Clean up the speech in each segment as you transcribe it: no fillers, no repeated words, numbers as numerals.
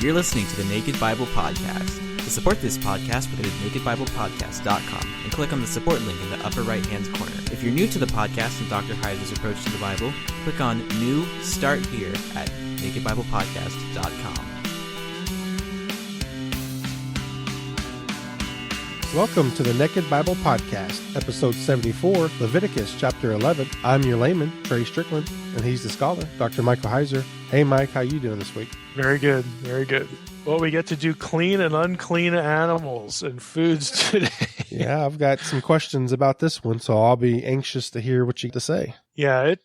You're listening to the Naked Bible Podcast. To support this podcast, visit nakedbiblepodcast.com and click on the support link in the upper right-hand corner. If you're new to the podcast and Dr. Heiser's approach to the Bible, click on New Start Here at nakedbiblepodcast.com. Welcome to the Naked Bible Podcast, episode 74, Leviticus chapter 11. I'm your layman, Trey Strickland, and he's the scholar, Dr. Michael Heiser. Hey, Mike, how you doing this week? Very good, very good. Well, we get to do clean and unclean animals and foods today. Yeah, I've got some questions about this one, so I'll be anxious to hear what you have to say. Yeah,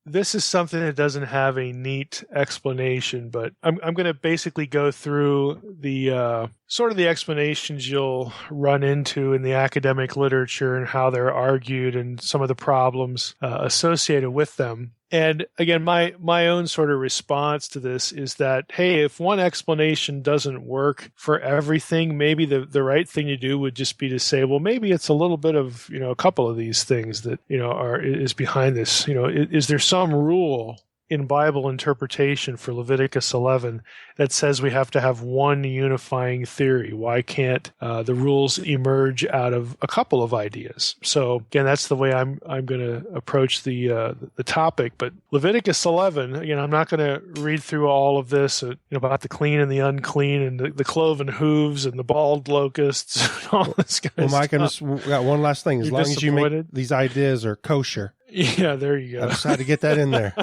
this is something that doesn't have a neat explanation, but I'm going to basically go through the sort of the explanations you'll run into in the academic literature and how they're argued and some of the problems associated with them. And again, my own sort of response to this is that, hey, if one explanation doesn't work for everything, maybe the right thing to do would just be to say, well, maybe it's a little bit of, a couple of these things that, is behind this. Is there some rule in Bible interpretation for Leviticus 11 that says we have to have one unifying theory? Why can't the rules emerge out of a couple of ideas? So again, that's the way I'm going to approach the topic. But Leviticus 11, again, I'm not going to read through all of this about the clean and the unclean and the cloven hooves and the bald locusts and all this kind of Mike, stuff. I just got one last thing. As long as you make these ideas are kosher. Yeah, there you go. I just had to get that in there.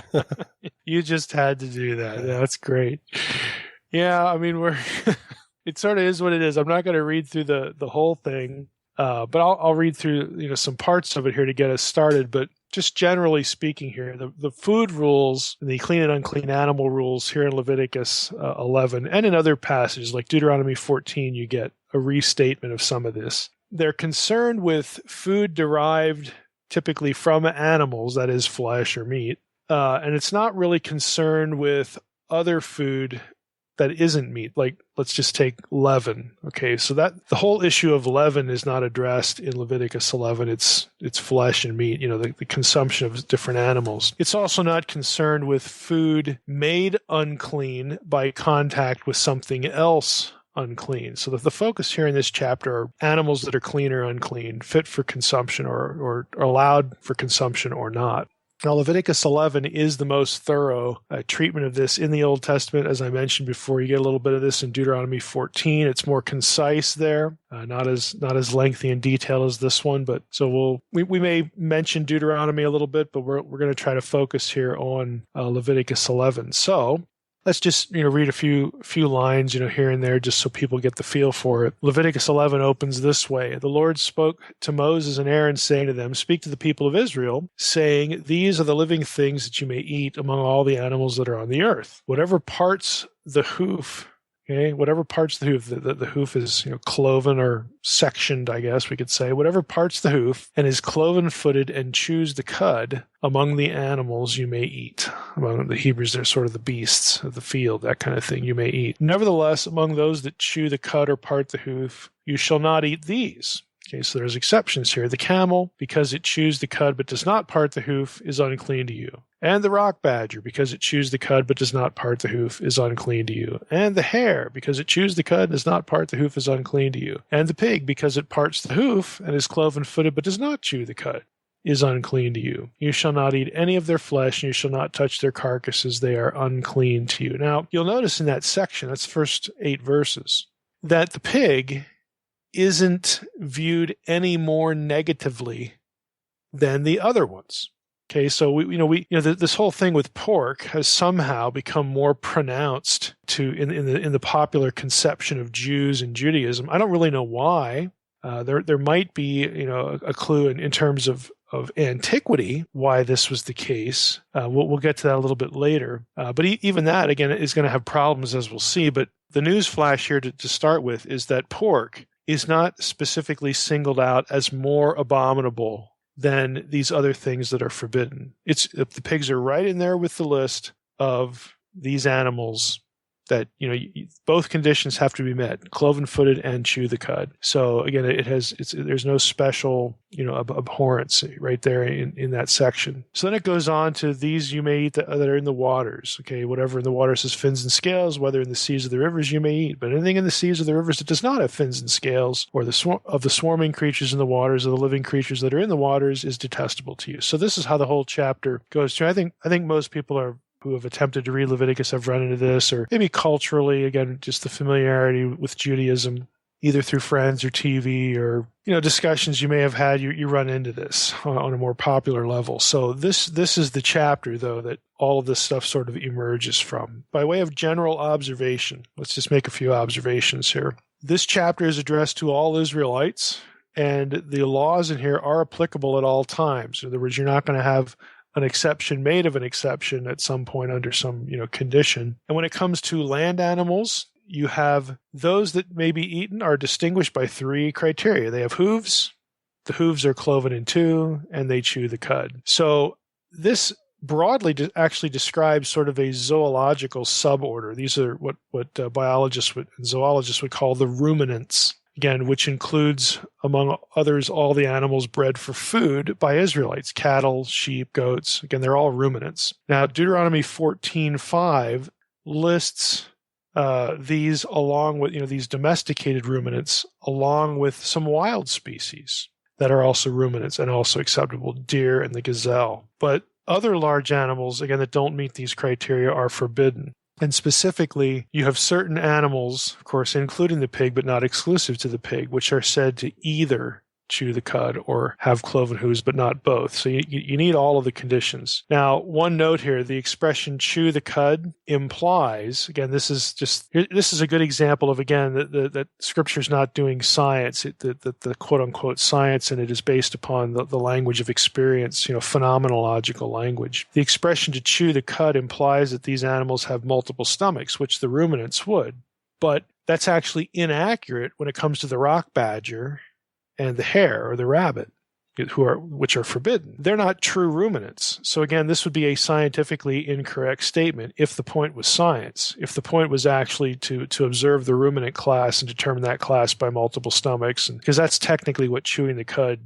You just had to do that. Yeah, that's great. Yeah, I mean, it sort of is what it is. I'm not going to read through the whole thing, but I'll read through some parts of it here to get us started. But just generally speaking here, the food rules, the clean and unclean animal rules here in Leviticus 11 and in other passages like Deuteronomy 14, you get a restatement of some of this. They're concerned with food derived typically from animals, that is flesh or meat, and it's not really concerned with other food that isn't meat. Like, let's just take leaven. Okay, so that the whole issue of leaven is not addressed in Leviticus 11. It's flesh and meat, the consumption of different animals. It's also not concerned with food made unclean by contact with something else unclean. So the focus here in this chapter are animals that are clean or unclean, fit for consumption or allowed for consumption or not. Now, Leviticus 11 is the most thorough treatment of this in the Old Testament. As I mentioned before, you get a little bit of this in Deuteronomy 14. It's more concise there, not as lengthy and detailed as this one. But so we may mention Deuteronomy a little bit, but we're going to try to focus here on Leviticus 11. So let's just read a few lines here and there just so people get the feel for it. Leviticus 11 opens this way. The Lord spoke to Moses and Aaron, saying to them, "Speak to the people of Israel, saying, These are the living things that you may eat among all the animals that are on the earth. Whatever parts the hoof," whatever parts the hoof, the hoof is cloven or sectioned, I guess we could say. Whatever parts the hoof and is cloven-footed and chews the cud among the animals you may eat. Among the Hebrews, they're sort of the beasts of the field, that kind of thing you may eat. Nevertheless, among those that chew the cud or part the hoof, you shall not eat these. Okay, so there's exceptions here. The camel, because it chews the cud but does not part the hoof, is unclean to you. And the rock badger, because it chews the cud but does not part the hoof, is unclean to you. And the hare, because it chews the cud and does not part the hoof, is unclean to you. And the pig, because it parts the hoof and is cloven-footed but does not chew the cud, is unclean to you. You shall not eat any of their flesh, and you shall not touch their carcasses. They are unclean to you. Now, you'll notice in that section, that's the first 8 verses, that the pig isn't viewed any more negatively than the other ones. Okay, so this whole thing with pork has somehow become more pronounced in the popular conception of Jews and Judaism. I don't really know why. There might be a clue in terms of antiquity why this was the case. We'll get to that a little bit later. But even that again is going to have problems, as we'll see. But the news flash here to start with is that pork is not specifically singled out as more abominable than these other things that are forbidden. The pigs are right in there with the list of these animals that, both conditions have to be met, cloven-footed and chew the cud. So again, there's no special, abhorrence right there in that section. So then it goes on to these you may eat that are in the waters. Okay, whatever in the waters has fins and scales, whether in the seas of the rivers you may eat. But anything in the seas of the rivers that does not have fins and scales, or of the swarming creatures in the waters, or the living creatures that are in the waters, is detestable to you. So this is how the whole chapter goes through. I think most people who have attempted to read Leviticus have run into this, or maybe culturally, again, just the familiarity with Judaism, either through friends or TV or, discussions you may have had, you run into this on a more popular level. So this is the chapter, though, that all of this stuff sort of emerges from. By way of general observation, let's just make a few observations here. This chapter is addressed to all Israelites, and the laws in here are applicable at all times. In other words, you're not going to have an exception made of an exception at some point under some, condition. And when it comes to land animals, you have those that may be eaten are distinguished by 3 criteria. They have hooves, the hooves are cloven in 2, and they chew the cud. So this broadly actually describes sort of a zoological suborder. These are what biologists and zoologists would call the ruminants. Again, which includes, among others, all the animals bred for food by Israelites: cattle, sheep, goats. Again, they're all ruminants. Now, Deuteronomy 14:5 lists these along with, these domesticated ruminants, along with some wild species that are also ruminants and also acceptable: deer and the gazelle. But other large animals, again, that don't meet these criteria are forbidden. And specifically, you have certain animals, of course, including the pig, but not exclusive to the pig, which are said to either chew the cud or have cloven hooves, but not both. So you need all of the conditions. Now, one note here, the expression chew the cud implies, again, this is a good example of, again, that Scripture's not doing science, the quote-unquote science in it is based upon the language of experience, phenomenological language. The expression to chew the cud implies that these animals have multiple stomachs, which the ruminants would. But that's actually inaccurate when it comes to the rock badger and the hare or the rabbit, which are forbidden. They're not true ruminants. So again, this would be a scientifically incorrect statement if the point was science, if the point was actually to observe the ruminant class and determine that class by multiple stomachs, because that's technically what chewing the cud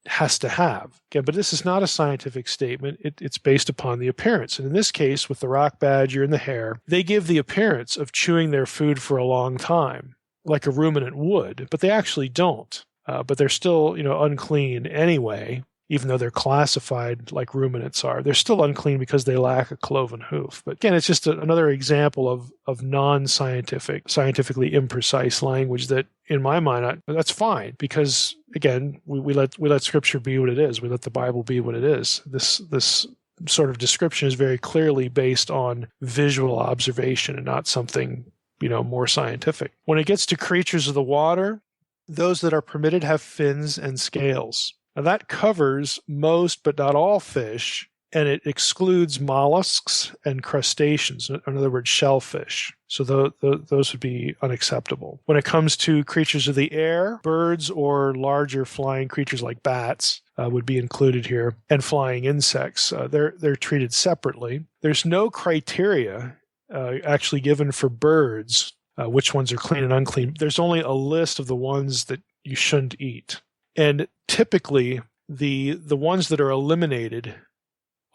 has to have. Again, but this is not a scientific statement. It's based upon the appearance. And in this case, with the rock badger and the hare, they give the appearance of chewing their food for a long time, like a ruminant would, but they actually don't. But they're still, unclean anyway, even though they're classified like ruminants are. They're still unclean because they lack a cloven hoof. But again, it's just another example of non-scientific, scientifically imprecise language that, in my mind, that's fine because, again, we let Scripture be what it is. We let the Bible be what it is. This sort of description is very clearly based on visual observation and not something, more scientific. When it gets to creatures of the water, those that are permitted have fins and scales. Now that covers most but not all fish, and it excludes mollusks and crustaceans, in other words, shellfish. So those would be unacceptable. When it comes to creatures of the air, birds or larger flying creatures like bats would be included here, and flying insects. They're treated separately. There's no criteria actually given for birds, which ones are clean and unclean. There's only a list of the ones that you shouldn't eat. And typically, the ones that are eliminated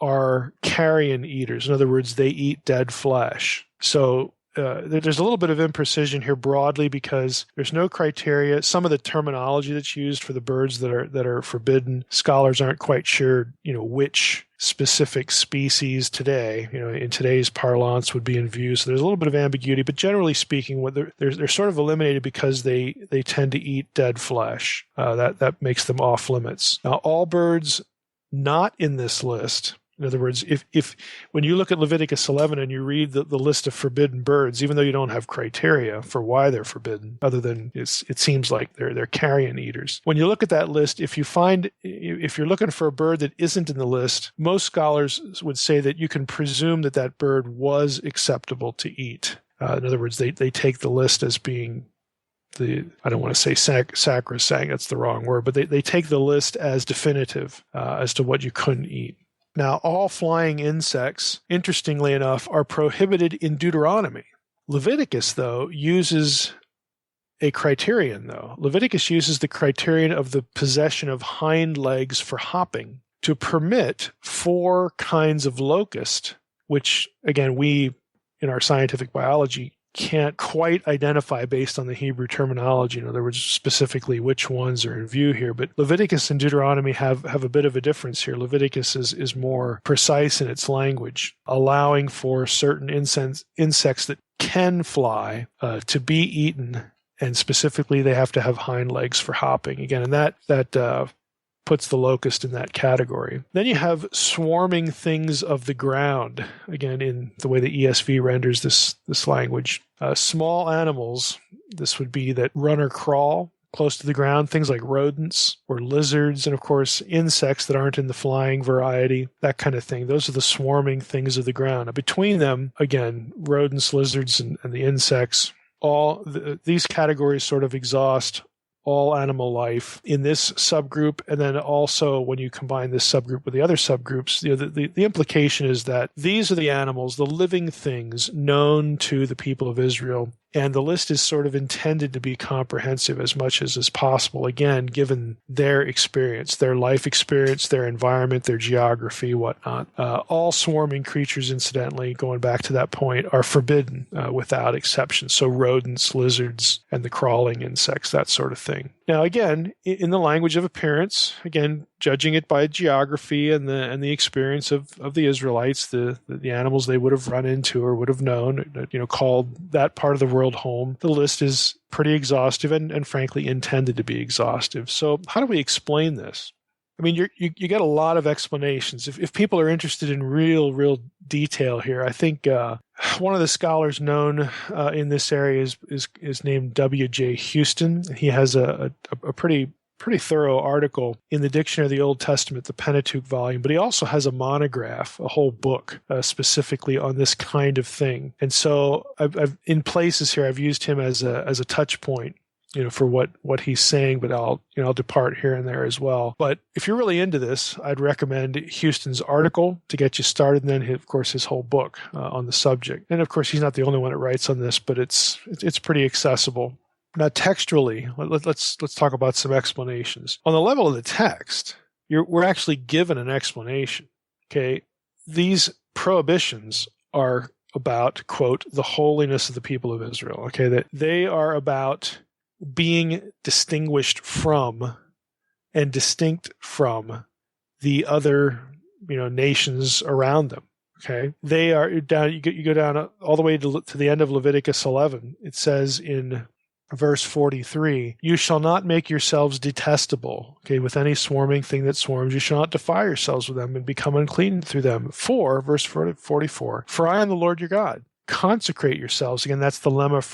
are carrion eaters. In other words, they eat dead flesh. So there's a little bit of imprecision here broadly because there's no criteria. Some of the terminology that's used for the birds that are forbidden, scholars aren't quite sure, which specific species today, in today's parlance would be in view. So there's a little bit of ambiguity, but generally speaking, they're sort of eliminated because they tend to eat dead flesh. That makes them off limits. Now, all birds not in this list, in other words, if when you look at Leviticus 11 and you read the list of forbidden birds, even though you don't have criteria for why they're forbidden, other than it seems like they're carrion eaters. When you look at that list, if you're looking for a bird that isn't in the list, most scholars would say that you can presume that bird was acceptable to eat. In other words, they take the list as being I don't want to say sacrosanct, that's the wrong word, but they take the list as definitive as to what you couldn't eat. Now, all flying insects, interestingly enough, are prohibited in Deuteronomy. Leviticus, though, uses a criterion, though. Leviticus uses the criterion of the possession of hind legs for hopping to permit 4 kinds of locust, which, again, we in our scientific biology can't quite identify based on the Hebrew terminology. In other words, specifically which ones are in view here. But Leviticus and Deuteronomy have a bit of a difference here. Leviticus is more precise in its language, allowing for certain insects that can fly to be eaten, and specifically they have to have hind legs for hopping. Again, and that puts the locust in that category. Then you have swarming things of the ground, again, in the way the ESV renders this language. Small animals, this would be that run or crawl close to the ground, things like rodents or lizards, and of course insects that aren't in the flying variety, that kind of thing. Those are the swarming things of the ground. Now, between them, again, rodents, lizards, and the insects, these categories sort of exhaust all animal life in this subgroup. And then also when you combine this subgroup with the other subgroups, the implication is that these are the animals, the living things known to the people of Israel. And the list is sort of intended to be comprehensive as much as is possible, again, given their experience, their life experience, their environment, their geography, whatnot. All swarming creatures, incidentally, going back to that point, are forbidden without exception. So rodents, lizards, and the crawling insects, that sort of thing. Now, again, in the language of appearance, again, judging it by geography and the experience of the Israelites, the animals they would have run into or would have known, called that part of the world home. The list is pretty exhaustive and frankly intended to be exhaustive. So how do we explain this? I mean, you get a lot of explanations. If people are interested in real detail here, I think one of the scholars known in this area is named W.J. Houston. He has a pretty thorough article in the Dictionary of the Old Testament, the Pentateuch volume, but he also has a monograph, a whole book specifically on this kind of thing. And so I've in places here, I've used him as a touch point, for what he's saying, but I'll depart here and there as well. But if you're really into this, I'd recommend Houston's article to get you started, and then, of course, his whole book on the subject. And of course, he's not the only one that writes on this, but it's pretty accessible. Now, textually, let's talk about some explanations. On the level of the text, we're actually given an explanation. Okay, these prohibitions are about, quote, the holiness of the people of Israel. Okay, that they are about being distinguished from and distinct from the other, nations around them. Okay, they are down. You go down all the way to the end of Leviticus 11. It says in verse 43, you shall not make yourselves detestable, okay, with any swarming thing that swarms. You shall not defile yourselves with them and become unclean through them. Verse 44, for I am the Lord your God. Consecrate yourselves. Again, that's the lemma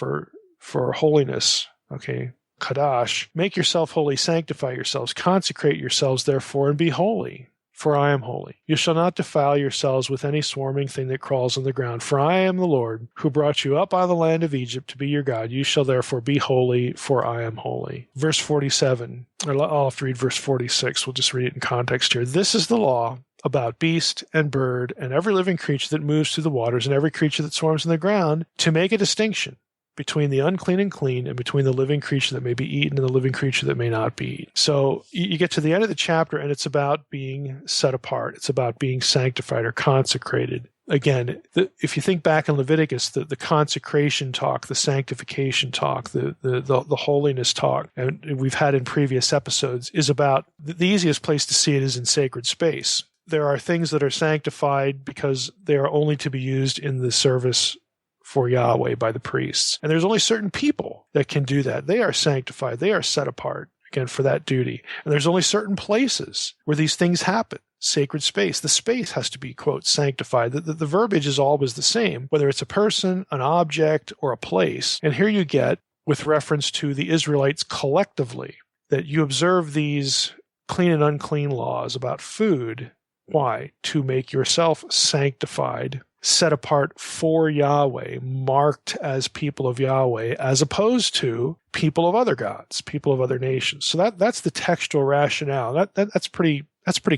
for holiness. Okay, Kadash. Make yourself holy, sanctify yourselves, consecrate yourselves, therefore, and be holy, for I am holy. You shall not defile yourselves with any swarming thing that crawls on the ground, for I am the Lord, who brought you up out of the land of Egypt to be your God. You shall therefore be holy, for I am holy. Verse 47, I'll have to read verse 46. We'll just read it in context here. This is the law about beast and bird and every living creature that moves through the waters and every creature that swarms in the ground, to make a distinction between the unclean and clean, and between the living creature that may be eaten and the living creature that may not be eaten. So you get to the end of the chapter, and it's about being set apart. It's about being sanctified or consecrated. Again, if you think back in Leviticus, the consecration talk, the sanctification talk, the holiness talk, and we've had in previous episodes, is about the easiest place to see it is in sacred space. There are things that are sanctified because they are only to be used in the service for Yahweh by the priests. And there's only certain people that can do that. They are sanctified. They are set apart, again, for that duty. And there's only certain places where these things happen. Sacred space. The space has to be, quote, sanctified. The verbiage is always the same, whether it's a person, an object, or a place. And here you get, with reference to the Israelites collectively, that you observe these clean and unclean laws about food. Why? To make yourself sanctified, set apart for Yahweh, marked as people of Yahweh, as opposed to people of other gods, people of other nations. So that's the textual rationale. That's pretty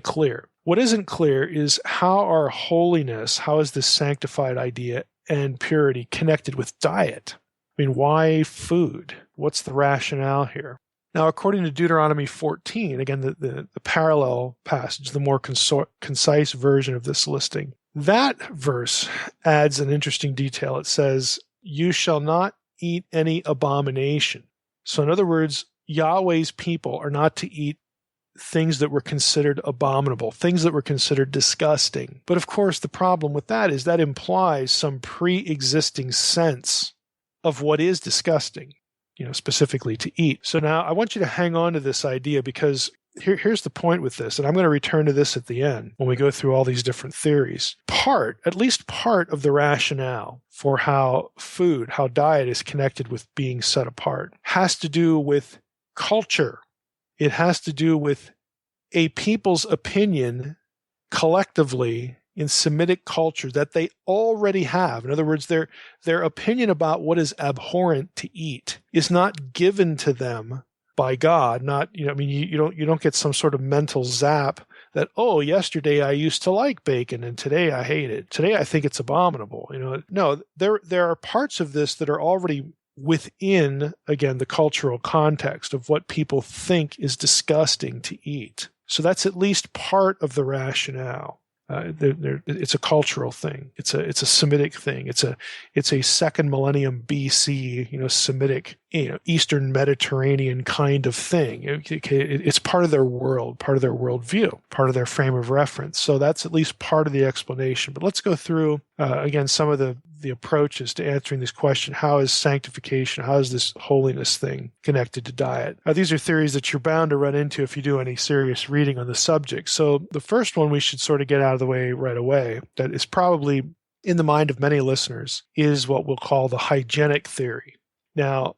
clear. What isn't clear is how our holiness, how is this sanctified idea and purity connected with diet? I mean, why food? What's the rationale here? Now, according to Deuteronomy 14, again, the parallel passage, the more concise version of this listing, that verse adds an interesting detail. It says, "You shall not eat any abomination." So in other words, Yahweh's people are not to eat things that were considered abominable, things that were considered disgusting. But of course, the problem with that is that implies some pre-existing sense of what is disgusting, specifically to eat. So now I want you to hang on to this idea, because here's the point with this, and I'm going to return to this at the end when we go through all these different theories. At least part of the rationale for how diet is connected with being set apart has to do with culture. It has to do with a people's opinion collectively in Semitic culture that they already have. In other words, their opinion about what is abhorrent to eat is not given to them by God. You don't get some sort of mental zap that, oh, yesterday I used to like bacon and today I hate it. Today I think it's abominable. No, there are parts of this that are already within, again, the cultural context of what people think is disgusting to eat. So that's at least part of the rationale. It's a cultural thing. It's a Semitic thing. It's a second millennium BC, Semitic, Eastern Mediterranean kind of thing. It's part of their world, part of their worldview, part of their frame of reference. So that's at least part of the explanation. But let's go through again some of the approaches to answering this question. How is sanctification, how is this holiness thing connected to diet? These are theories that you're bound to run into if you do any serious reading on the subject. So the first one we should sort of get out of the way right away, that is probably in the mind of many listeners, is what we'll call the hygienic theory. Now,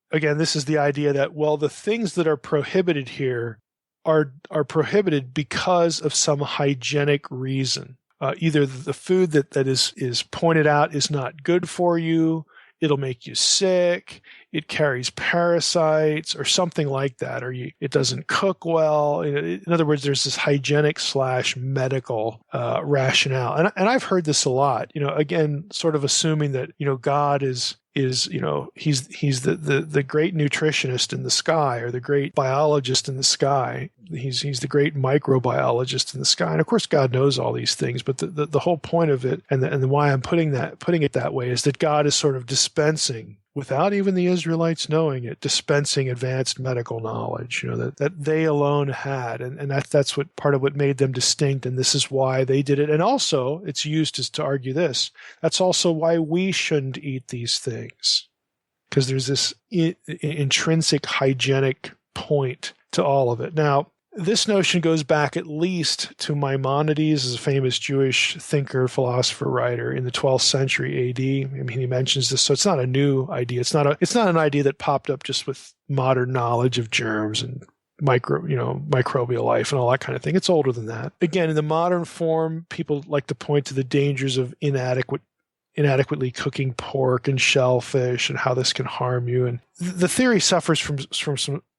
again, this is the idea that, well, the things that are prohibited here are prohibited because of some hygienic reason. Either the food that is pointed out is not good for you, it'll make you sick, it carries parasites, or something like that, or it doesn't cook well. In other words, there's this hygienic / medical rationale, and I've heard this a lot. Again, sort of assuming that God is he's the great nutritionist in the sky, or the great biologist in the sky. He's the great microbiologist in the sky, and of course God knows all these things. But the whole point of it, and why I'm putting it that way, is that God is sort of dispensing, without even the Israelites knowing it, dispensing advanced medical knowledge, that they alone had, and that's what part of what made them distinct, and this is why they did it. And also, it's used to argue this. That's also why we shouldn't eat these things, because there's this intrinsic hygienic point to all of it. Now, this notion goes back at least to Maimonides, as a famous Jewish thinker, philosopher, writer in the 12th century AD. He mentions this, so it's not a new idea. It's not an idea that popped up just with modern knowledge of germs and microbial life and all that kind of thing. It's older than that. Again, in the modern form, people like to point to the dangers of inadequately cooking pork and shellfish and how this can harm you. And the theory suffers from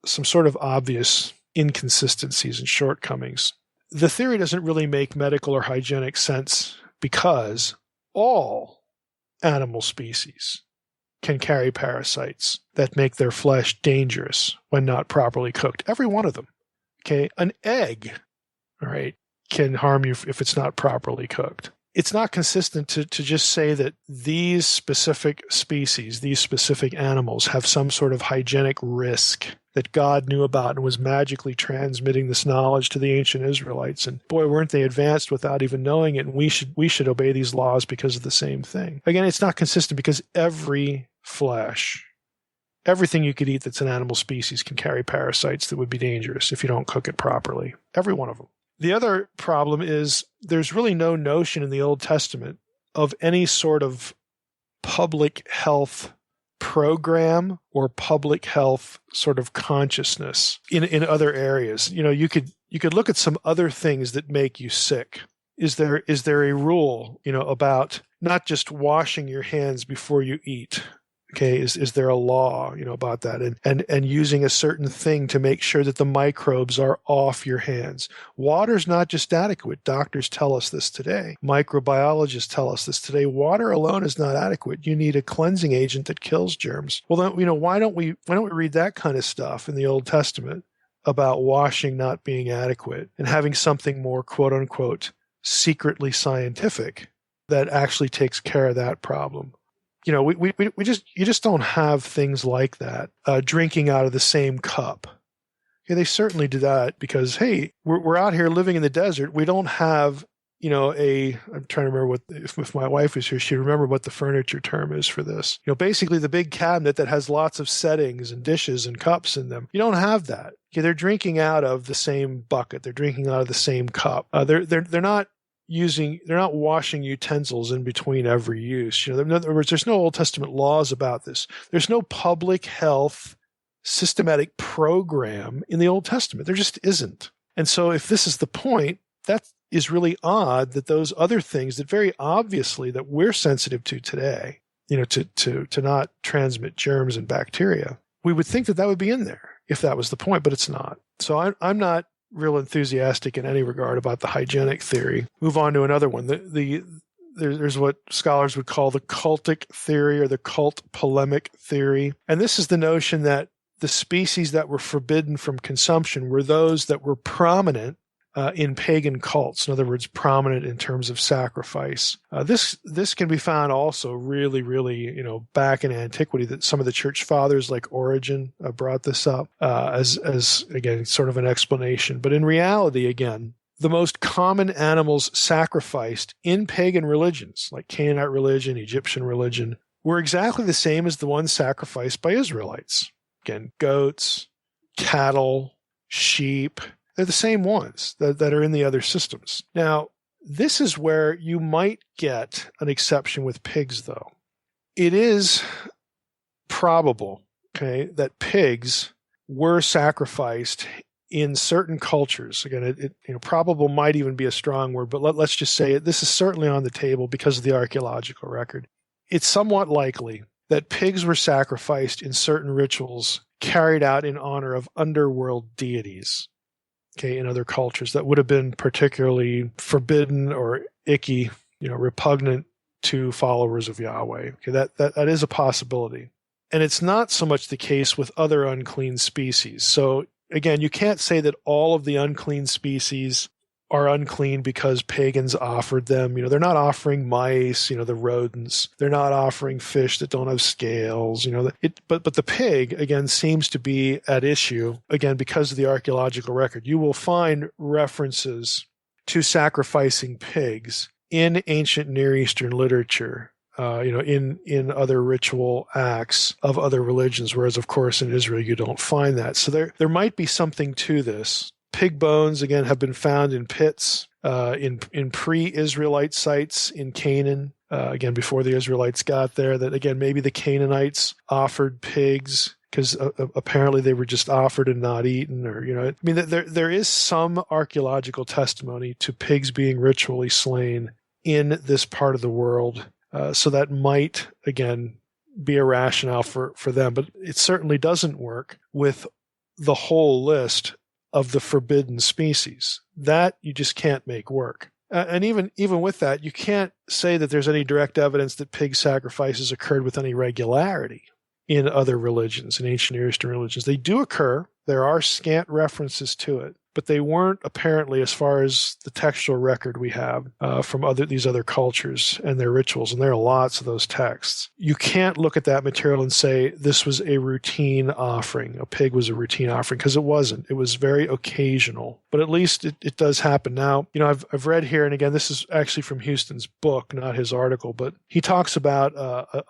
some sort of obvious inconsistencies and shortcomings. The theory doesn't really make medical or hygienic sense because all animal species can carry parasites that make their flesh dangerous when not properly cooked. Every one of them. Okay, an egg, all right, can harm you if it's not properly cooked. It's not consistent to just say that these specific species, these specific animals, have some sort of hygienic risk that God knew about and was magically transmitting this knowledge to the ancient Israelites. And boy, weren't they advanced without even knowing it, and we should obey these laws because of the same thing. Again, it's not consistent because every flesh, everything you could eat that's an animal species can carry parasites that would be dangerous if you don't cook it properly. Every one of them. The other problem is there's really no notion in the Old Testament of any sort of public health program or public health sort of consciousness in other areas. You could look at some other things that make you sick. Is there a rule, about not just washing your hands before you eat? Okay, is there a law, about that? And using a certain thing to make sure that the microbes are off your hands. Water's not just adequate. Doctors tell us this today. Microbiologists tell us this today. Water alone is not adequate. You need a cleansing agent that kills germs. Well, then, why don't we read that kind of stuff in the Old Testament about washing not being adequate and having something more, quote unquote, secretly scientific that actually takes care of that problem? You just don't have things like that. Drinking out of the same cup. Okay, they certainly do that because, hey, we're out here living in the desert. We don't have, I'm trying to remember if my wife was here, she'd remember what the furniture term is for this. Basically the big cabinet that has lots of settings and dishes and cups in them. You don't have that. Okay, they're drinking out of the same bucket. They're drinking out of the same cup. They're not washing utensils in between every use. In other words, there's no Old Testament laws about this. There's no public health systematic program in the Old Testament. There just isn't. And so if this is the point, that is really odd that those other things that very obviously that we're sensitive to today, to not transmit germs and bacteria, we would think that would be in there if that was the point, but it's not. So I'm not real enthusiastic in any regard about the hygienic theory. Move on to another one. There's what scholars would call the cultic theory or the cult polemic theory. And this is the notion that the species that were forbidden from consumption were those that were prominent in pagan cults. In other words, prominent in terms of sacrifice. This can be found also really, really, back in antiquity, that some of the church fathers like Origen brought this up as again, sort of an explanation. But in reality, again, the most common animals sacrificed in pagan religions, like Canaanite religion, Egyptian religion, were exactly the same as the ones sacrificed by Israelites. Again, goats, cattle, sheep. They're the same ones that are in the other systems. Now, this is where you might get an exception with pigs, though. It is probable, that pigs were sacrificed in certain cultures. Again, probable might even be a strong word, but let's just say it. This is certainly on the table because of the archaeological record. It's somewhat likely that pigs were sacrificed in certain rituals carried out in honor of underworld deities. In other cultures that would have been particularly forbidden or icky, repugnant to followers of Yahweh. That is a possibility. And it's not so much the case with other unclean species. So again, you can't say that all of the unclean species are unclean because pagans offered them. They're not offering mice, the rodents. They're not offering fish that don't have scales. But the pig, again, seems to be at issue, again, because of the archaeological record. You will find references to sacrificing pigs in ancient Near Eastern literature, in other ritual acts of other religions, whereas, of course, in Israel, you don't find that. So there might be something to this. Pig bones, again, have been found in pits, in pre-Israelite sites in Canaan, again, before the Israelites got there, that, again, maybe the Canaanites offered pigs because apparently they were just offered and not eaten, or, there is some archaeological testimony to pigs being ritually slain in this part of the world. So that might, again, be a rationale for them, but it certainly doesn't work with the whole list of the forbidden species. That you just can't make work. And even with that, you can't say that there's any direct evidence that pig sacrifices occurred with any regularity in other religions, in ancient Near Eastern religions. They do occur. There are scant references to it, but they weren't apparently, as far as the textual record we have from these other cultures and their rituals, and there are lots of those texts. You can't look at that material and say this was a routine offering. A pig was a routine offering, because it wasn't. It was very occasional, but at least it does happen. Now, I've read here, and again, this is actually from Houston's book, not his article, but he talks about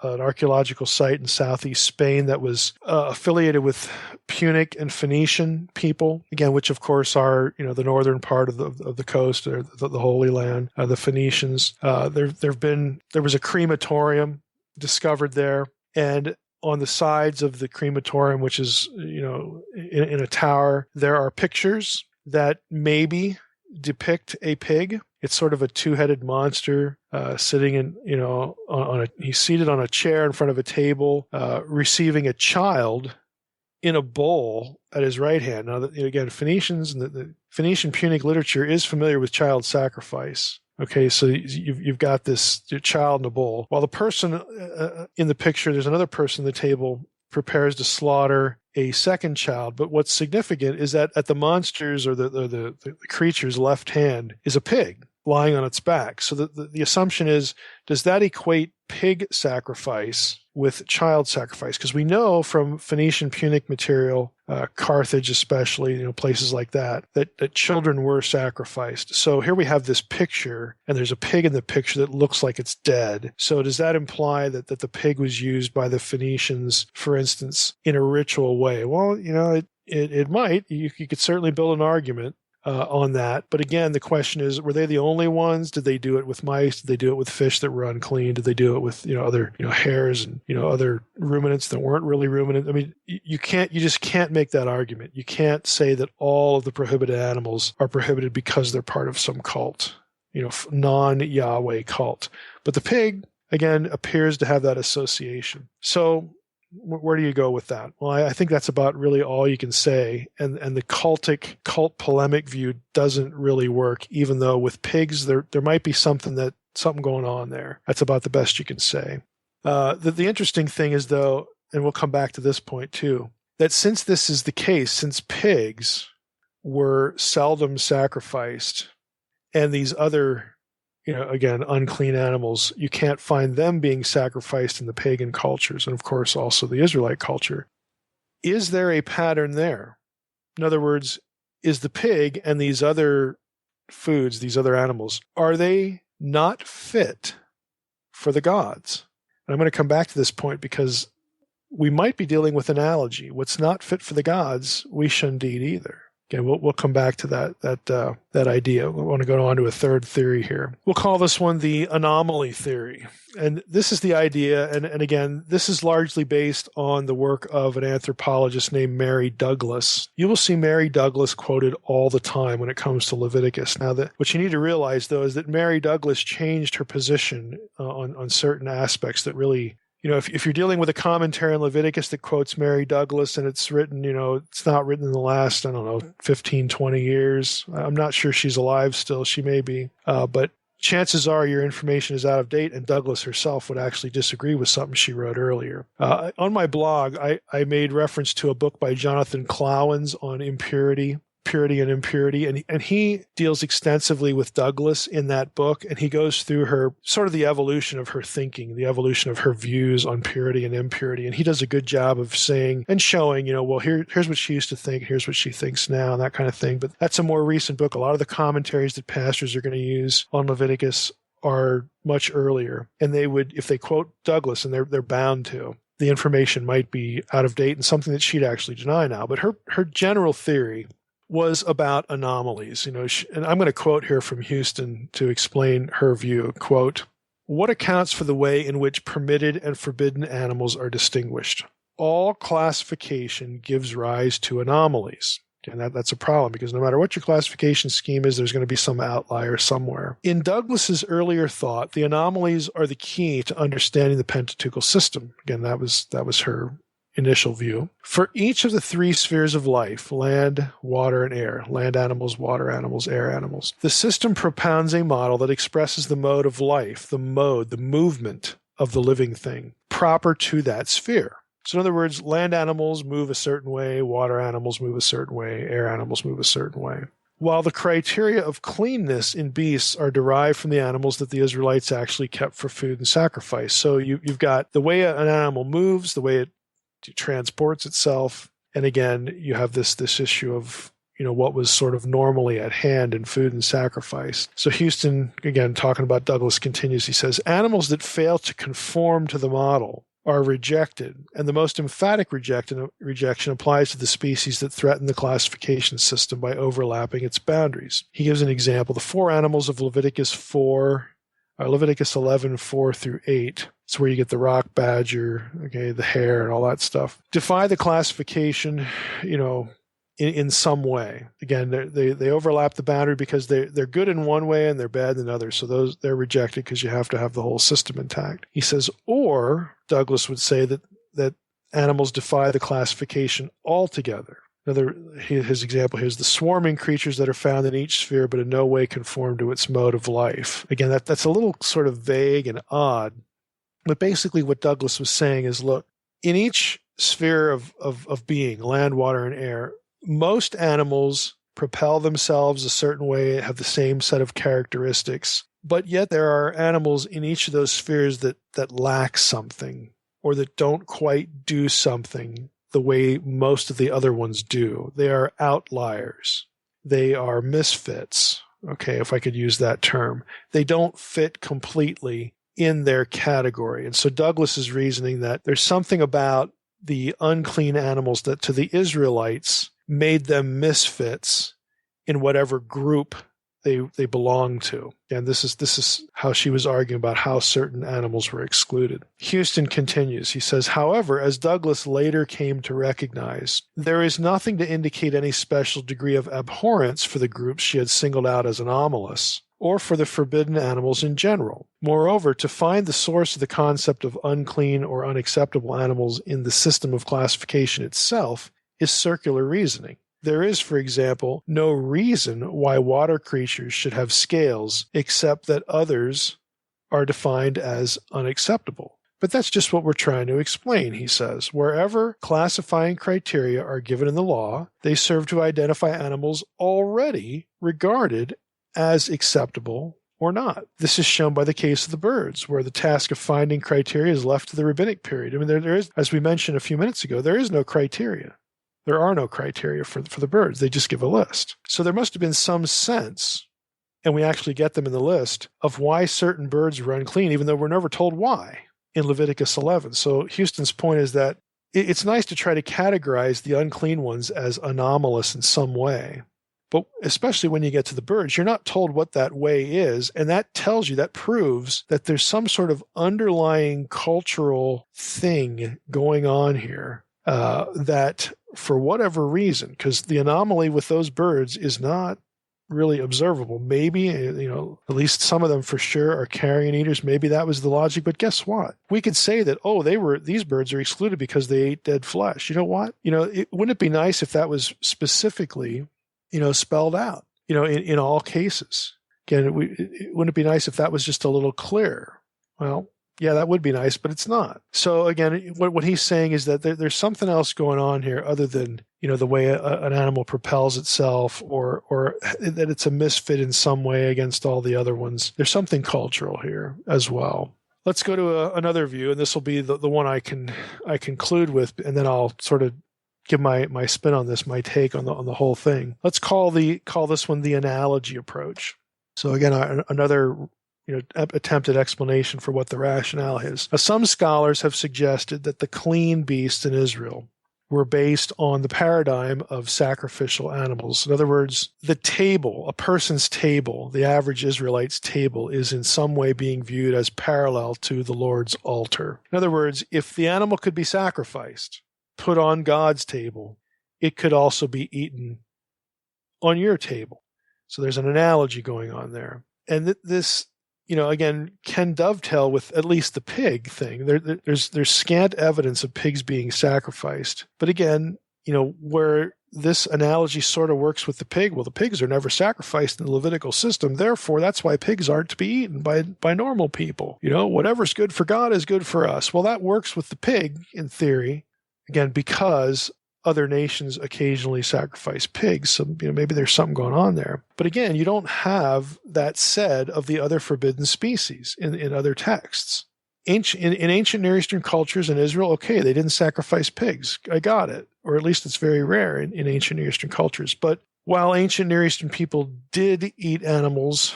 an archaeological site in southeast Spain that was affiliated with Punic and Phoenician people, again, which of course are, the northern part of the coast, or the Holy Land, the Phoenicians. There was a crematorium discovered there, and on the sides of the crematorium, which is, in a tower, there are pictures that maybe depict a pig. It's sort of a two-headed monster sitting in, he's seated on a chair in front of a table, receiving a child in a bowl at his right hand. Now, again, Phoenicians and the Phoenician Punic literature is familiar with child sacrifice. Okay, so you've got this child in a bowl. While the person in the picture, there's another person at the table prepares to slaughter a second child. But what's significant is that at the monster's or the creature's left hand is a pig lying on its back. So the assumption is, does that equate pig sacrifice with child sacrifice? Because we know from Phoenician Punic material, Carthage especially, places like that children were sacrificed. So here we have this picture, and there's a pig in the picture that looks like it's dead. So does that imply that the pig was used by the Phoenicians, for instance, in a ritual way? Well, it might. You could certainly build an argument on that. But again, the question is, were they the only ones? Did they do it with mice? Did they do it with fish that were unclean? Did they do it with, other, hares and, other ruminants that weren't really ruminant? I mean, you just can't make that argument. You can't say that all of the prohibited animals are prohibited because they're part of some cult, non-Yahweh cult. But the pig, again, appears to have that association. So where do you go with that? Well, I think that's about really all you can say. And the cult polemic view doesn't really work, even though with pigs, there might be something going on there. That's about the best you can say. The interesting thing is, though, and we'll come back to this point too, that since this is the case, since pigs were seldom sacrificed and these other again, unclean animals, you can't find them being sacrificed in the pagan cultures, and of course also the Israelite culture. Is there a pattern there? In other words, is the pig and these other foods, these other animals, are they not fit for the gods? And I'm going to come back to this point because we might be dealing with analogy. What's not fit for the gods, we shouldn't eat either. Again, we'll come back to that idea. We want to go on to a third theory here. We'll call this one the anomaly theory. And this is the idea, and again, this is largely based on the work of an anthropologist named Mary Douglas. You will see Mary Douglas quoted all the time when it comes to Leviticus. Now, what you need to realize, though, is that Mary Douglas changed her position on certain aspects that really... if you're dealing with a commentary on Leviticus that quotes Mary Douglas and it's written, it's not written in the last, 15, 20 years. I'm not sure she's alive still. She may be. But chances are your information is out of date, and Douglas herself would actually disagree with something she wrote earlier. On my blog, I made reference to a book by Jonathan Clowens on purity and impurity, and he deals extensively with Douglas in that book, and he goes through her sort of the evolution of her thinking, the evolution of her views on purity and impurity, and he does a good job of saying and showing, here's what she used to think, here's what she thinks now, and that kind of thing. But that's a more recent book. A lot of the commentaries that pastors are going to use on Leviticus are much earlier, and they would, if they quote Douglas, and they're bound to, the information might be out of date and something that she'd actually deny now. But her general theory was about anomalies. And I'm going to quote here from Houston to explain her view. Quote, "What accounts for the way in which permitted and forbidden animals are distinguished? All classification gives rise to anomalies." And that's a problem, because no matter what your classification scheme is, there's going to be some outlier somewhere. In Douglas's earlier thought, the anomalies are the key to understanding the Pentateuchal system. Again, that was her initial view. For each of the three spheres of life, land, water, and air, land animals, water animals, air animals, the system propounds a model that expresses the mode of life, the movement of the living thing, proper to that sphere. So in other words, land animals move a certain way, water animals move a certain way, air animals move a certain way. While the criteria of cleanness in beasts are derived from the animals that the Israelites actually kept for food and sacrifice. So you've got the way an animal moves, the way it transports itself, and again, you have this issue of what was sort of normally at hand in food and sacrifice. So Houston, again, talking about Douglas, continues. He says, "Animals that fail to conform to the model are rejected, and the most emphatic rejection applies to the species that threaten the classification system by overlapping its boundaries." He gives an example. The four animals of Leviticus 11, 4 through 8. It's where you get the rock badger, the hare, and all that stuff. Defy the classification, in some way. Again, they overlap the boundary because they're good in one way and they're bad in another. So they're rejected because you have to have the whole system intact. He says, or Douglas would say that animals defy the classification altogether. His example here is the swarming creatures that are found in each sphere but in no way conform to its mode of life. Again, that's a little sort of vague and odd. But basically what Douglas was saying is, look, in each sphere of being, land, water, and air, most animals propel themselves a certain way, have the same set of characteristics, but yet there are animals in each of those spheres that lack something or that don't quite do something the way most of the other ones do. They are outliers. They are misfits, okay, if I could use that term. They don't fit completely in their category. And so Douglas is reasoning that there's something about the unclean animals that to the Israelites made them misfits in whatever group they belong to. And this is how she was arguing about how certain animals were excluded. Houston continues. He says, however, as Douglas later came to recognize, there is nothing to indicate any special degree of abhorrence for the groups she had singled out as anomalous, or for the forbidden animals in general. Moreover, to find the source of the concept of unclean or unacceptable animals in the system of classification itself is circular reasoning. There is, for example, no reason why water creatures should have scales except that others are defined as unacceptable. But that's just what we're trying to explain, he says. Wherever classifying criteria are given in the law, they serve to identify animals already regarded as acceptable or not. This is shown by the case of the birds, where the task of finding criteria is left to the rabbinic period. I mean, there is, as we mentioned a few minutes ago, there is no criteria. There are no criteria for the birds. They just give a list. So there must have been some sense, and we actually get them in the list, of why certain birds were unclean, even though we're never told why in Leviticus 11. So Houston's point is that it's nice to try to categorize the unclean ones as anomalous in some way. But especially when you get to the birds, you're not told what that way is, and that proves that there's some sort of underlying cultural thing going on here that, for whatever reason, because the anomaly with those birds is not really observable. Maybe, at least some of them for sure are carrion eaters. Maybe that was the logic, but guess what? We could say that, these birds are excluded because they ate dead flesh. You know what? Wouldn't it be nice if that was specifically spelled out, in all cases? Again, wouldn't it be nice if that was just a little clearer? Well, yeah, that would be nice, but it's not. So again, what he's saying is that there's something else going on here other than, the way an animal propels itself or that it's a misfit in some way against all the other ones. There's something cultural here as well. Let's go to another view, and this will be the one I conclude with, and then I'll sort of give my spin on this, my take on the whole thing. Let's call this one the analogy approach. So again, another attempted explanation for what the rationale is. Now, some scholars have suggested that the clean beasts in Israel were based on the paradigm of sacrificial animals. In other words, the table, a person's table, the average Israelite's table, is in some way being viewed as parallel to the Lord's altar. In other words, if the animal could be sacrificed, put on God's table, it could also be eaten on your table. So there's an analogy going on there. And this, again, can dovetail with at least the pig thing. There's scant evidence of pigs being sacrificed. But again, where this analogy sort of works with the pig, well, the pigs are never sacrificed in the Levitical system. Therefore, that's why pigs aren't to be eaten by normal people. Whatever's good for God is good for us. Well, that works with the pig in theory. Again, because other nations occasionally sacrifice pigs, so maybe there's something going on there. But again, you don't have that said of the other forbidden species in other texts. In ancient Near Eastern cultures in Israel, okay, they didn't sacrifice pigs. I got it. Or at least it's very rare in ancient Near Eastern cultures. But while ancient Near Eastern people did eat animals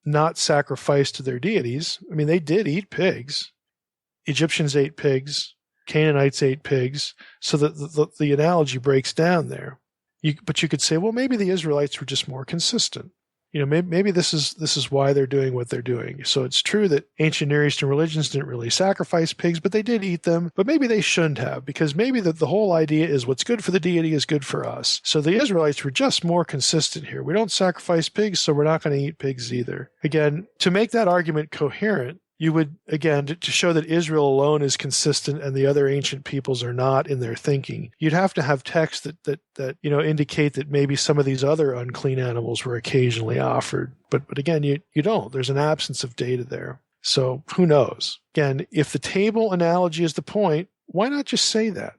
not sacrificed to their deities, they did eat pigs. Egyptians ate pigs. Canaanites ate pigs, so that the analogy breaks down there. But you could say, well, maybe the Israelites were just more consistent. maybe this is why they're doing what they're doing. So it's true that ancient Near Eastern religions didn't really sacrifice pigs, but they did eat them. But maybe they shouldn't have, because maybe the whole idea is what's good for the deity is good for us. So the Israelites were just more consistent here. We don't sacrifice pigs, so we're not going to eat pigs either. Again, to make that argument coherent, you would, again, to show that Israel alone is consistent and the other ancient peoples are not in their thinking, you'd have to have texts that indicate that maybe some of these other unclean animals were occasionally offered. But again, you don't. There's an absence of data there. So who knows? Again, if the table analogy is the point, why not just say that?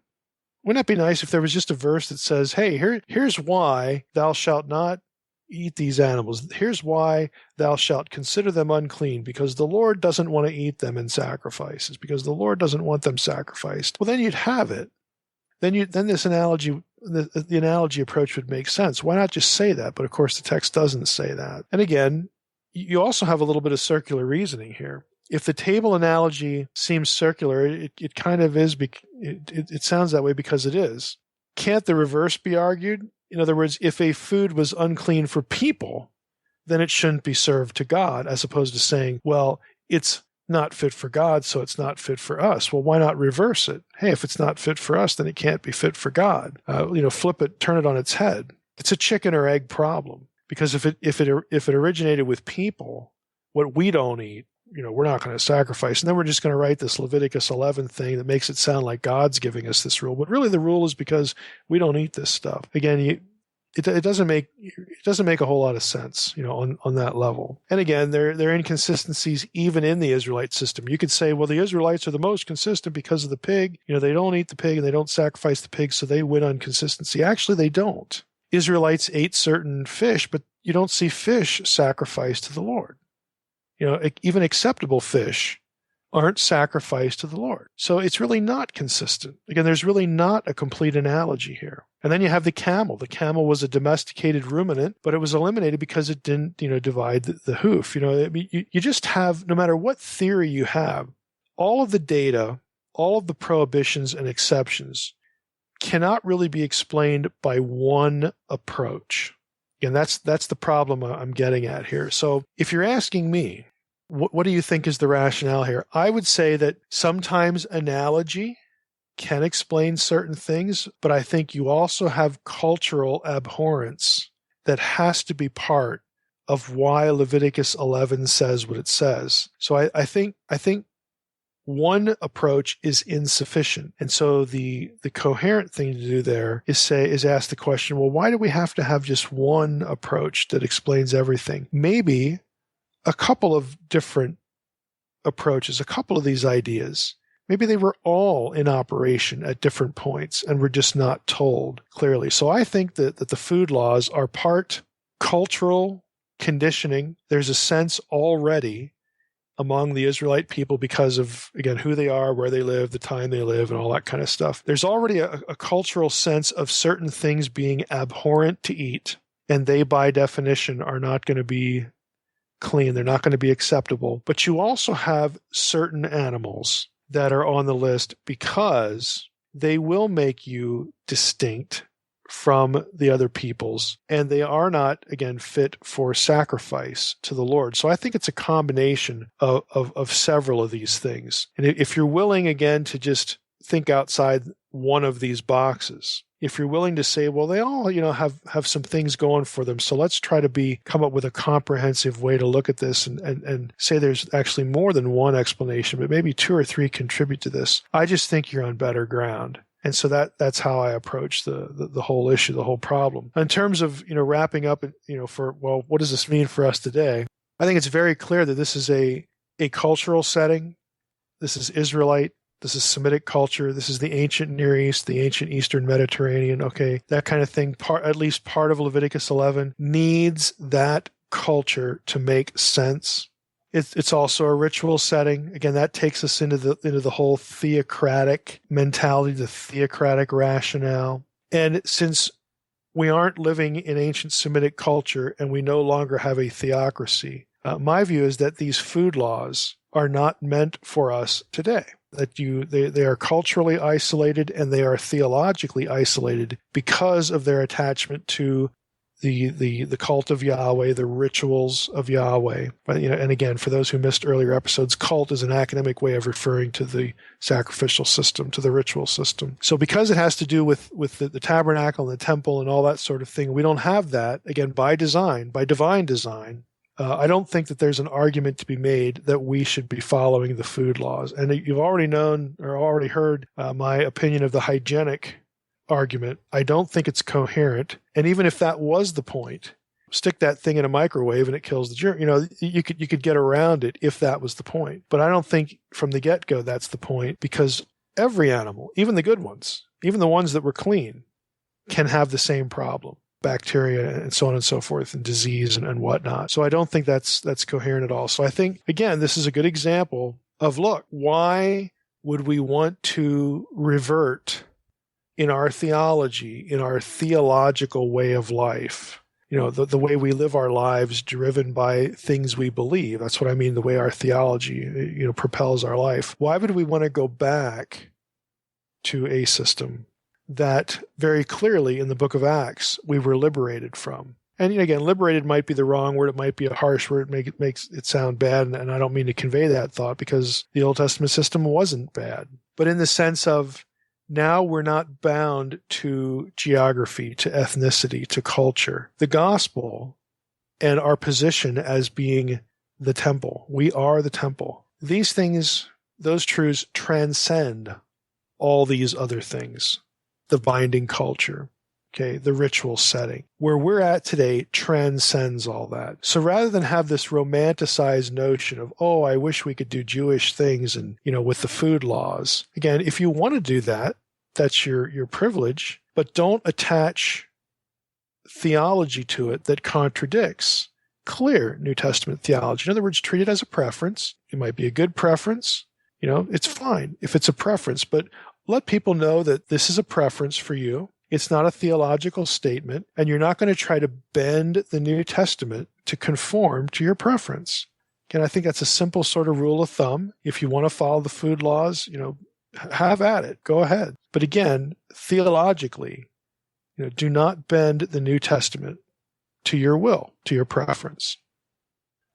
Wouldn't that be nice if there was just a verse that says, hey, here's why thou shalt not eat these animals. Here's why thou shalt consider them unclean, because the Lord doesn't want to eat them in sacrifices, because the Lord doesn't want them sacrificed. Well, then you'd have it. Then this analogy, the analogy approach would make sense. Why not just say that? But of course, the text doesn't say that. And again, you also have a little bit of circular reasoning here. If the table analogy seems circular, it kind of is. It sounds that way because it is. Can't the reverse be argued? In other words, if a food was unclean for people, then it shouldn't be served to God, as opposed to saying, well, it's not fit for God, so it's not fit for us. Well, why not reverse it? Hey, if it's not fit for us, then it can't be fit for God. Flip it, turn it on its head. It's a chicken or egg problem, because if it originated with people, what we don't eat, we're not going to sacrifice. And then we're just going to write this Leviticus 11 thing that makes it sound like God's giving us this rule. But really the rule is because we don't eat this stuff. Again, it doesn't make a whole lot of sense, on that level. And again, there are inconsistencies even in the Israelite system. You could say, well, the Israelites are the most consistent because of the pig. They don't eat the pig and they don't sacrifice the pig, so they win on consistency. Actually, they don't. Israelites ate certain fish, but you don't see fish sacrificed to the Lord. Even acceptable fish aren't sacrificed to the Lord. So it's really not consistent. Again, there's really not a complete analogy here. And then you have the camel. The camel was a domesticated ruminant, but it was eliminated because it didn't, divide the hoof. You just have, no matter what theory you have, all of the data, all of the prohibitions and exceptions cannot really be explained by one approach. And that's the problem I'm getting at here. So if you're asking me, what do you think is the rationale here? I would say that sometimes analogy can explain certain things, but I think you also have cultural abhorrence that has to be part of why Leviticus 11 says what it says. So I think one approach is insufficient. And so the coherent thing to do there is ask the question, well, why do we have to have just one approach that explains everything? Maybe a couple of different approaches, a couple of these ideas, maybe they were all in operation at different points and we're just not told clearly. So I think that the food laws are part cultural conditioning. There's a sense already among the Israelite people because of, again, who they are, where they live, the time they live, and all that kind of stuff. There's already a cultural sense of certain things being abhorrent to eat, and they, by definition, are not going to be clean. They're not going to be acceptable. But you also have certain animals that are on the list because they will make you distinct from the other peoples, and they are not, again, fit for sacrifice to the Lord. So I think it's a combination of several of these things. And if you're willing, again, to just think outside one of these boxes, if you're willing to say, well, they all, have some things going for them, so let's try to come up with a comprehensive way to look at this and say there's actually more than one explanation, but maybe two or three contribute to this. I just think you're on better ground. And so that's how I approach the whole issue, the whole problem. In terms of, wrapping up, what does this mean for us today? I think it's very clear that this is a cultural setting. This is Israelite. This is Semitic culture. This is the ancient Near East, the ancient Eastern Mediterranean. Okay, that kind of thing. At least part of Leviticus 11 needs that culture to make sense. It's also a ritual setting. Again, that takes us into the whole theocratic mentality, the theocratic rationale. And since we aren't living in ancient Semitic culture and we no longer have a theocracy, my view is that these food laws are not meant for us today. That they are culturally isolated and they are theologically isolated because of their attachment to the cult of Yahweh, the rituals of Yahweh. But, and again, for those who missed earlier episodes, cult is an academic way of referring to the sacrificial system, to the ritual system. So because it has to do with the tabernacle and the temple and all that sort of thing, we don't have that, again, by design, by divine design. I don't think that there's an argument to be made that we should be following the food laws. And you've already known or already heard my opinion of the hygienic argument. I don't think it's coherent. And even if that was the point, stick that thing in a microwave and it kills the germ. You could get around it if that was the point. But I don't think from the get-go that's the point, because every animal, even the good ones, even the ones that were clean, can have the same problem. Bacteria and so on and so forth, and disease and whatnot. So I don't think that's coherent at all. So I think, again, this is a good example of, look, why would we want to revert in our theology, in our theological way of life, the way we live our lives driven by things we believe? That's what I mean, the way our theology, propels our life. Why would we want to go back to a system that very clearly in the book of Acts we were liberated from? And again, liberated might be the wrong word. It might be a harsh word. It makes it sound bad, and I don't mean to convey that thought, because the Old Testament system wasn't bad. But in the sense of, now we're not bound to geography, to ethnicity, to culture. The gospel and our position as being the temple. We are the temple. These things, those truths transcend all these other things. The binding culture, the ritual setting. Where we're at today transcends all that. So rather than have this romanticized notion of, oh, I wish we could do Jewish things and, with the food laws. Again, if you want to do that, that's your privilege, but don't attach theology to it that contradicts clear New Testament theology. In other words, treat it as a preference. It might be a good preference. It's fine if it's a preference, but let people know that this is a preference for you. It's not a theological statement, and you're not going to try to bend the New Testament to conform to your preference. Again, I think that's a simple sort of rule of thumb. If you want to follow the food laws, have at it. Go ahead. But again, theologically, do not bend the New Testament to your will, to your preference.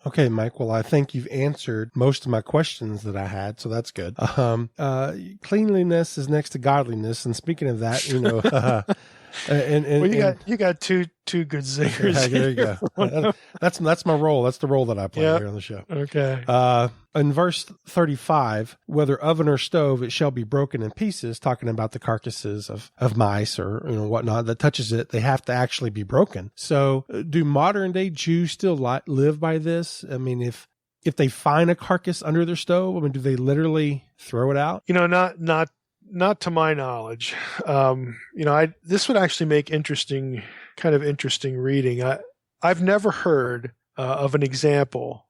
Okay, Mike. Well, I think you've answered most of my questions that I had, so that's good. Cleanliness is next to godliness, and speaking of that, you got two good zingers. Yeah, there you go. That's my role. That's the role that I play here on the show. Okay. In verse 35, whether oven or stove, it shall be broken in pieces, talking about the carcasses of mice or whatnot that touches it, they have to actually be broken. So do modern day Jews still live by this? I mean, if they find a carcass under their stove, do they literally throw it out? Not to my knowledge. This would actually make interesting reading. I've never heard of an example,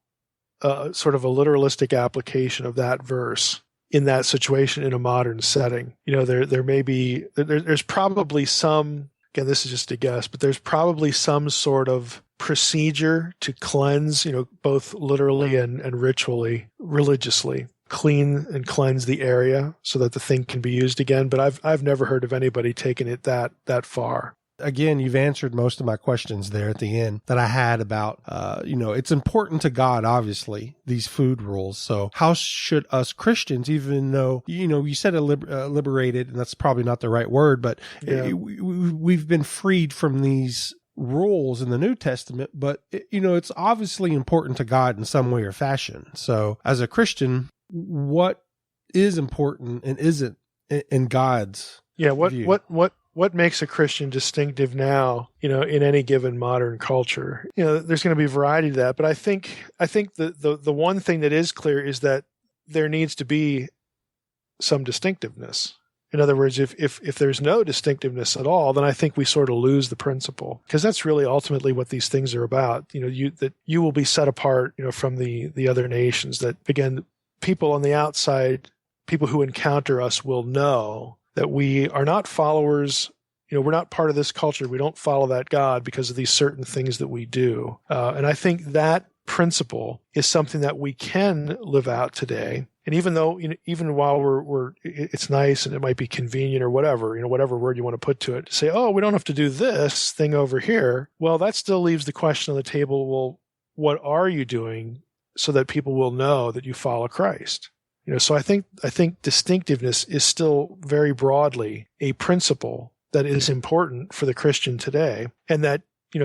sort of a literalistic application of that verse in that situation in a modern setting. There may be, there's probably some, again, this is just a guess, but there's probably some sort of procedure to cleanse, both literally and ritually, religiously. Clean and cleanse the area so that the thing can be used again. But I've never heard of anybody taking it that far. Again, you've answered most of my questions there at the end that I had about, it's important to God, obviously, these food rules. So how should us Christians, even though, you said liberated, and that's probably not the right word, but we've been freed from these rules in the New Testament, but, it's obviously important to God in some way or fashion. So as a Christian, what is important and isn't in God's view? What makes a Christian distinctive now, in any given modern culture? There's going to be a variety to that, but I think the one thing that is clear is that there needs to be some distinctiveness. In other words, if there's no distinctiveness at all, then I think we sort of lose the principle, because that's really ultimately what these things are about. That you will be set apart, from the other nations. That again, people on the outside, people who encounter us will know that we are not followers. We're not part of this culture. We don't follow that God because of these certain things that we do. And I think that principle is something that we can live out today. And even though, even while it's nice and it might be convenient or whatever, whatever word you want to put to it, to say, oh, we don't have to do this thing over here. Well, that still leaves the question on the table. Well, what are you doing so that people will know that you follow Christ? So I think distinctiveness is still very broadly a principle that is important for the Christian today, and that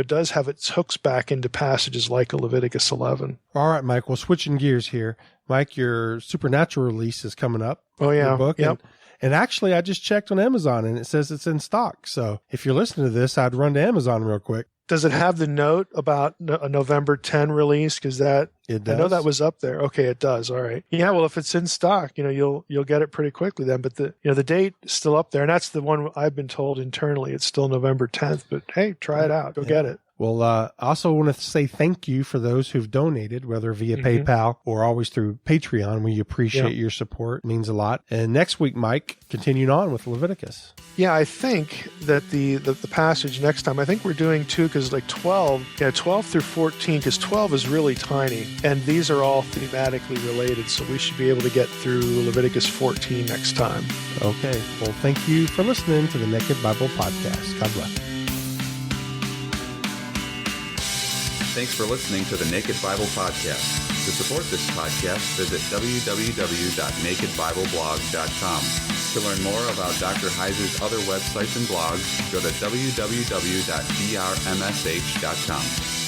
does have its hooks back into passages like Leviticus 11. All right, Mike. Well, switching gears here, Mike, your Supernatural release is coming up. Oh yeah, your book. Yep. And actually, I just checked on Amazon and it says it's in stock. So if you're listening to this, I'd run to Amazon real quick. Does it have the note about a November 10 release? Because it does. I know that was up there. Okay, it does. All right. Yeah. Well, if it's in stock, you'll get it pretty quickly then. But the date is still up there, and that's the one I've been told internally. It's still November 10th. But hey, try it out. Go get it. Well, I also want to say thank you for those who've donated, whether via PayPal or always through Patreon. We appreciate your support. It means a lot. And next week, Mike, continuing on with Leviticus. Yeah, I think that the passage next time, I think we're doing 2, because like 12 through 14, because 12 is really tiny. And these are all thematically related. So we should be able to get through Leviticus 14 next time. Okay. Well, thank you for listening to the Naked Bible Podcast. God bless. Thanks for listening to the Naked Bible Podcast. To support this podcast, visit www.nakedbibleblog.com. To learn more about Dr. Heiser's other websites and blogs, go to www.drmsh.com.